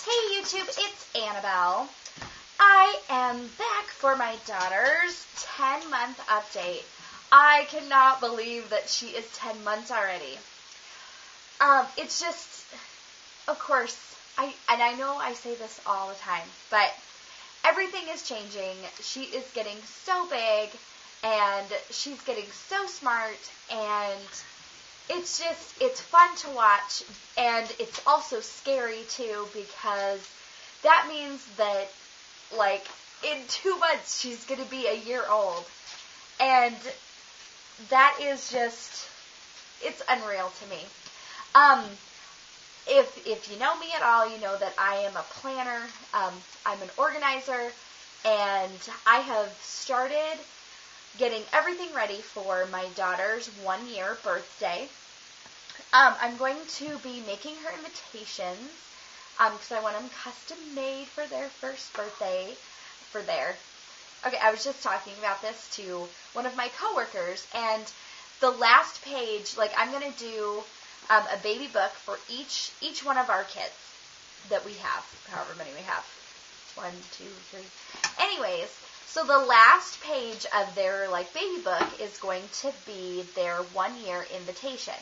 Hey YouTube, it's Annabelle. I am back for my daughter's 10-month update. I cannot believe that she is 10 months already. It's just, of course, I know I say this all the time, but everything is changing. She is getting so big, and she's getting so smart, and it's fun to watch, and it's also scary too, because that means that, like, in 2 months she's going to be a year old, and that is just, it's unreal to me. If you know me at all, you know that I am a planner, I'm an organizer, and I have started getting everything ready for my daughter's 1-year birthday. I'm going to be making her invitations, because I want them custom made for their first birthday, Okay, I was just talking about this to one of my coworkers, and the last page, like, I'm going to do a baby book for each one of our kids that we have, however many we have. 1, 2, 3. Anyways, so the last page of their, like, baby book is going to be their 1-year invitation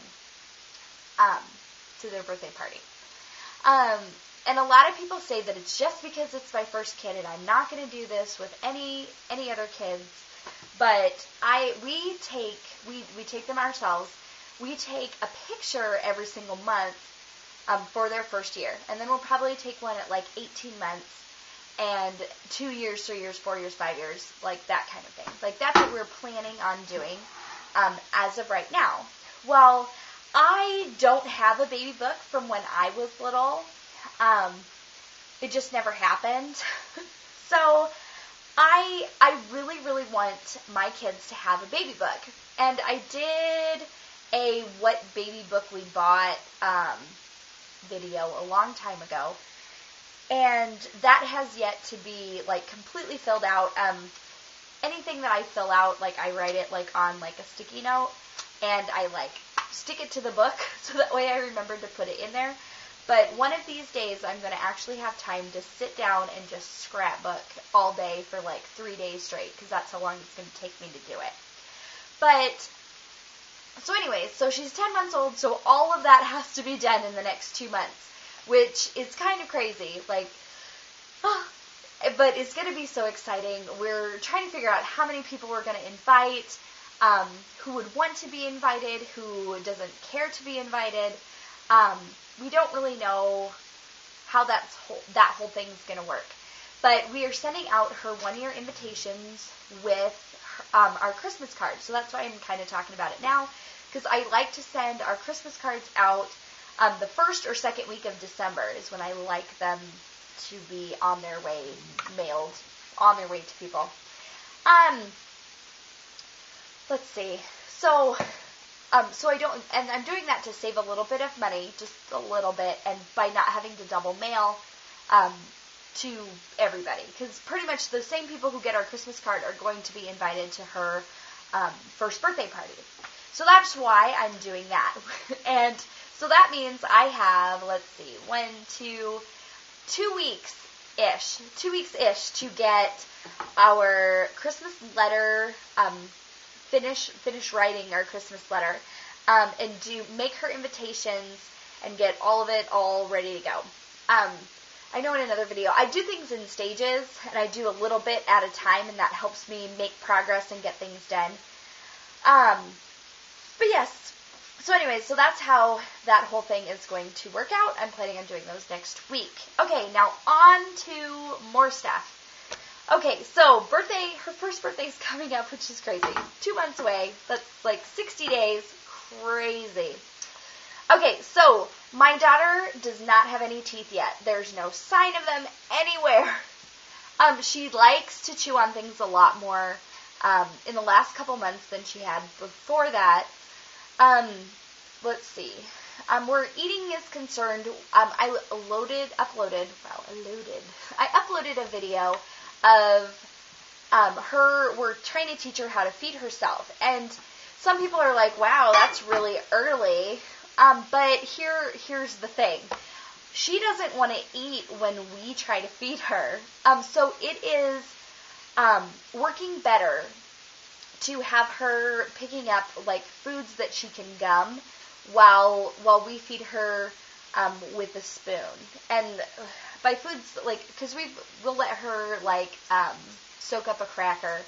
to their birthday party. And a lot of people say that it's just because it's my first kid and I'm not going to do this with any other kids. But we take them ourselves. We take a picture every single month for their first year. And then we'll probably take one at like 18 months and 2 years, 3 years, 4 years, 5 years, like that kind of thing. Like, that's what we're planning on doing as of right now. Well, I don't have a baby book from when I was little. It just never happened. So I really, really want my kids to have a baby book. And I did a what baby book we bought video a long time ago. And that has yet to be, like, completely filled out. Anything that I fill out, like, I write it, like, on, like, a sticky note. And I, like, stick it to the book, so that way I remember to put it in there. But one of these days, I'm going to actually have time to sit down and just scrapbook all day for like 3 days straight, because that's how long it's going to take me to do it. But, so anyways, so she's 10 months old, so all of that has to be done in the next 2 months, which is kind of crazy, like, but it's going to be so exciting. We're trying to figure out how many people we're going to invite, who would want to be invited, who doesn't care to be invited. We don't really know how that whole thing's going to work. But we are sending out her 1-year invitations with our Christmas cards. So that's why I'm kind of talking about it now, because I like to send our Christmas cards out the first or second week of December is when I like them to be on their way, mailed, on their way to people. Let's see. So I don't, and I'm doing that to save a little bit of money, just a little bit, and by not having to double mail to everybody, because pretty much the same people who get our Christmas card are going to be invited to her first birthday party. So that's why I'm doing that. And so that means I have, let's see, 2 weeks-ish to get our Christmas letter, finish writing our Christmas letter, and make her invitations and get all of it all ready to go. I know in another video, I do things in stages, and I do a little bit at a time, and that helps me make progress and get things done. But yes, so anyways, so that's how that whole thing is going to work out. I'm planning on doing those next week. Okay, now on to more stuff. Okay, so her first birthday is coming up, which is crazy. 2 months away. That's like 60 days. Crazy. Okay, so my daughter does not have any teeth yet. There's no sign of them anywhere. She likes to chew on things a lot more in the last couple months than she had before that. Let's see. Where eating is concerned, I uploaded a video of we're trying to teach her how to feed herself. And some people are like, wow, that's really early. But here's the thing. she doesn't want to eat when we try to feed her. So it is working better to have her picking up like foods that she can gum while we feed her with a spoon. And by foods, like, because we'll let her like soak up a cracker,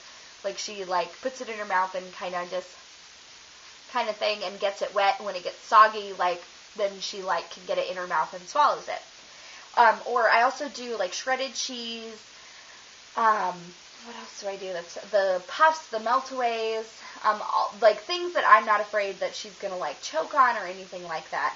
like she like puts it in her mouth and kind of thing, and gets it wet. When it gets soggy, like then she like can get it in her mouth and swallows it. Or I also do like shredded cheese. What else do I do? That's the puffs, the meltaways, like things that I'm not afraid that she's gonna like choke on or anything like that.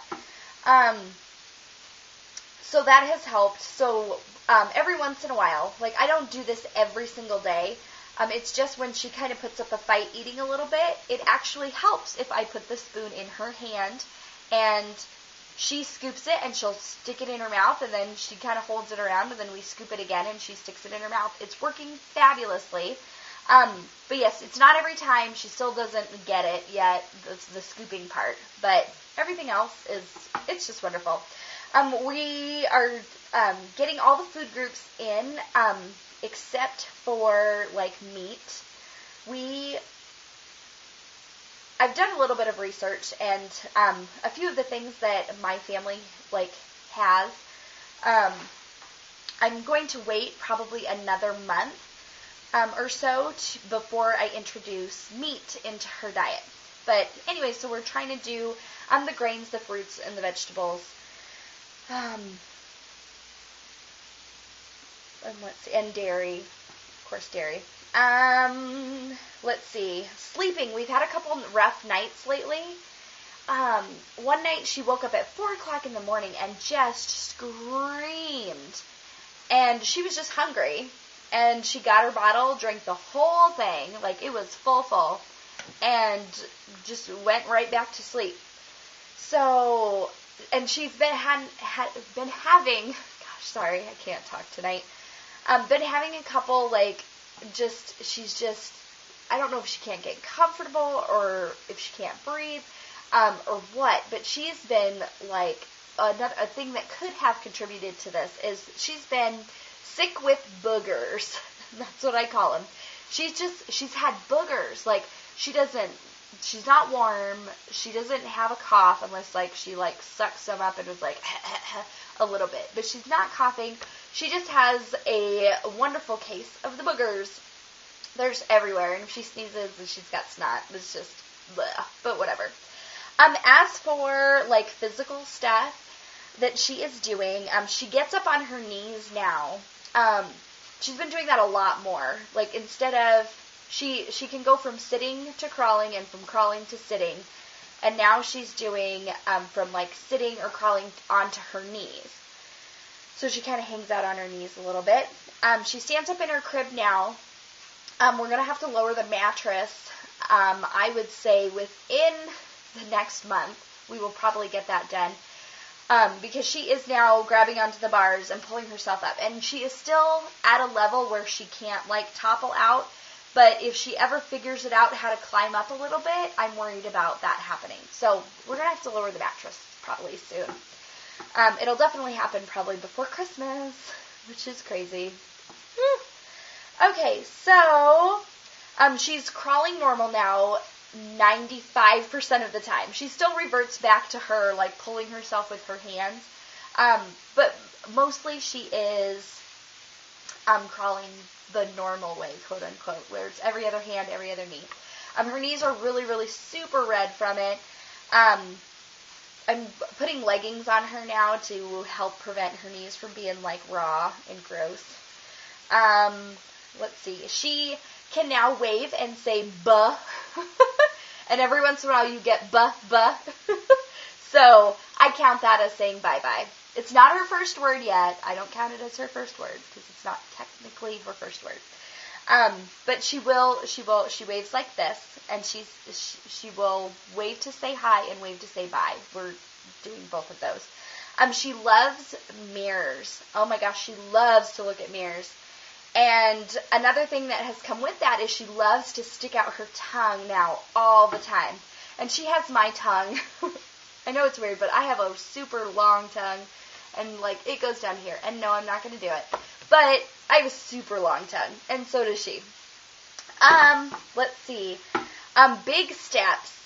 So that has helped. So every once in a while, like I don't do this every single day. It's just when she kind of puts up a fight eating a little bit, it actually helps if I put the spoon in her hand and she scoops it and she'll stick it in her mouth, and then she kind of holds it around, and then we scoop it again and she sticks it in her mouth. It's working fabulously. But yes, it's not every time. She still doesn't get it yet, the scooping part. But everything else it's just wonderful. We are getting all the food groups in, except for like meat. I've done a little bit of research, and a few of the things that my family like has, I'm going to wait probably another month or so before I introduce meat into her diet. But anyway, so we're trying to do the grains, the fruits, and the vegetables, and dairy, of course, dairy. Let's see. Sleeping. We've had a couple rough nights lately. One night she woke up at 4 o'clock in the morning and just screamed. And she was just hungry. And she got her bottle, drank the whole thing, like it was full, and just went right back to sleep. So, and she's been having, gosh, sorry, I can't talk tonight. Been having a couple, like, she's just, I don't know if she can't get comfortable or if she can't breathe, or what, but she's been, like, a thing that could have contributed to this is she's been sick with boogers. That's what I call them. She's had boogers. Like, she's not warm. She doesn't have a cough unless, like, she, like, sucks some up and is like, a little bit. But she's not coughing. She just has a wonderful case of the boogers. They're just everywhere, and if she sneezes and she's got snot, it's just bleh, but whatever. As for, like, physical stuff that she is doing, she gets up on her knees now. She's been doing that a lot more. Like, instead of, she can go from sitting to crawling and from crawling to sitting, and now she's doing from, like, sitting or crawling onto her knees. So she kind of hangs out on her knees a little bit. She stands up in her crib now. We're going to have to lower the mattress. I would say within the next month, we will probably get that done. Because she is now grabbing onto the bars and pulling herself up. And she is still at a level where she can't, like, topple out. But if she ever figures it out how to climb up a little bit, I'm worried about that happening. So we're going to have to lower the mattress probably soon. It'll definitely happen probably before Christmas, which is crazy. Okay, so she's crawling normal now 95% of the time. She still reverts back to her, like, pulling herself with her hands. But mostly she is crawling the normal way, quote unquote, where it's every other hand, every other knee. Her knees are really, really super red from it. I'm putting leggings on her now to help prevent her knees from being, like, raw and gross. Let's see. She can now wave and say buh. And every once in a while you get buh, buh. So I count that as saying bye-bye. It's not her first word yet. I don't count it as her first word because it's not technically her first word. But she waves like this, and she will wave to say hi and wave to say bye. We're doing both of those. She loves mirrors. Oh my gosh, she loves to look at mirrors. And another thing that has come with that is she loves to stick out her tongue now all the time. And she has my tongue. I know it's weird, but I have a super long tongue. and like it goes down here. And no, I'm not going to do it. But I have a super long tongue, and so does she. Let's see. Big steps.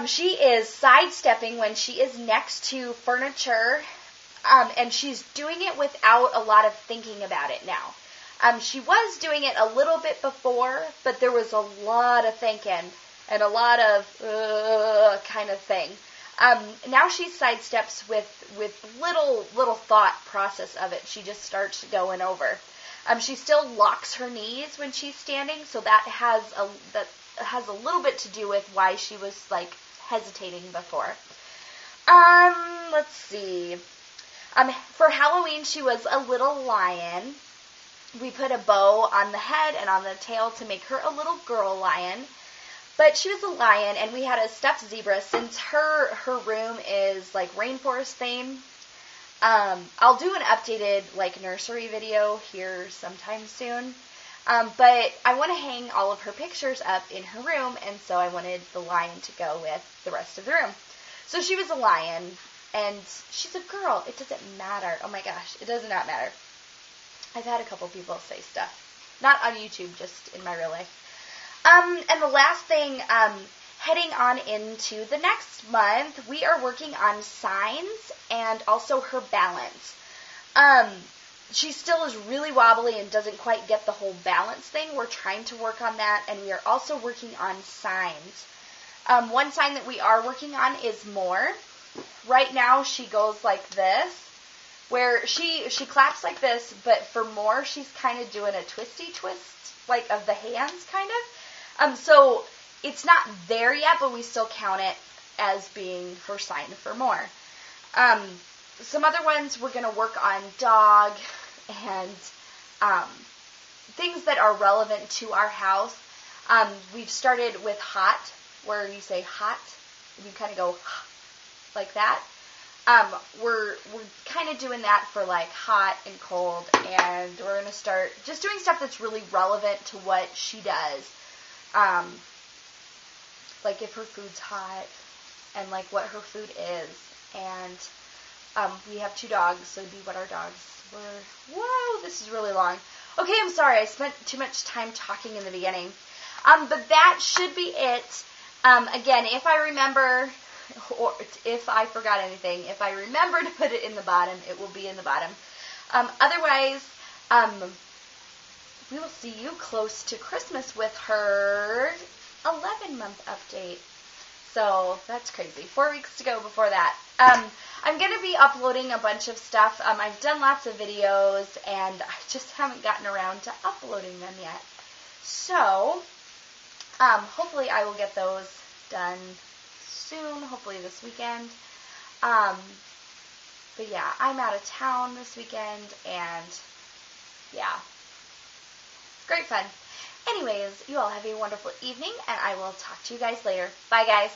She is sidestepping when she is next to furniture, and she's doing it without a lot of thinking about it now. She was doing it a little bit before, but there was a lot of thinking and a lot of kind of thing. Now she sidesteps with little thought process of it. She just starts going over. She still locks her knees when she's standing, so that has a little bit to do with why she was like hesitating before. Let's see. For Halloween she was a little lion. We put a bow on the head and on the tail to make her a little girl lion. But she was a lion, and we had a stuffed zebra. Since her room is like rainforest theme, I'll do an updated like nursery video here sometime soon. But I want to hang all of her pictures up in her room, and so I wanted the lion to go with the rest of the room. So she was a lion, and she's a girl. It doesn't matter. Oh my gosh, it does not matter. I've had a couple people say stuff. Not on YouTube, just in my real life. And the last thing, heading on into the next month, we are working on signs and also her balance. She still is really wobbly and doesn't quite get the whole balance thing. We're trying to work on that, and we are also working on signs. One sign that we are working on is more. Right now she goes like this, where she claps like this, but for more she's kind of doing a twisty twist, like of the hands kind of. So it's not there yet, but we still count it as being her sign for more. Some other ones we're going to work on dog and things that are relevant to our house. We've started with hot, where you say hot, and you kind of go like that. We're kind of doing that for like hot and cold, and we're going to start just doing stuff that's really relevant to what she does. Like if her food's hot, and like what her food is, and we have 2 dogs, so it'd be what our dogs were. Whoa, this is really long. Okay, I'm sorry, I spent too much time talking in the beginning. But that should be it. Again, if I remember, or if I forgot anything, if I remember to put it in the bottom, it will be in the bottom. Otherwise, we will see you close to Christmas with her 11-month update. So that's crazy. 4 weeks to go before that. I'm going to be uploading a bunch of stuff. I've done lots of videos, and I just haven't gotten around to uploading them yet. So, hopefully I will get those done soon, hopefully this weekend. But yeah, I'm out of town this weekend, and yeah, great fun. Anyways, you all have a wonderful evening, and I will talk to you guys later. Bye, guys.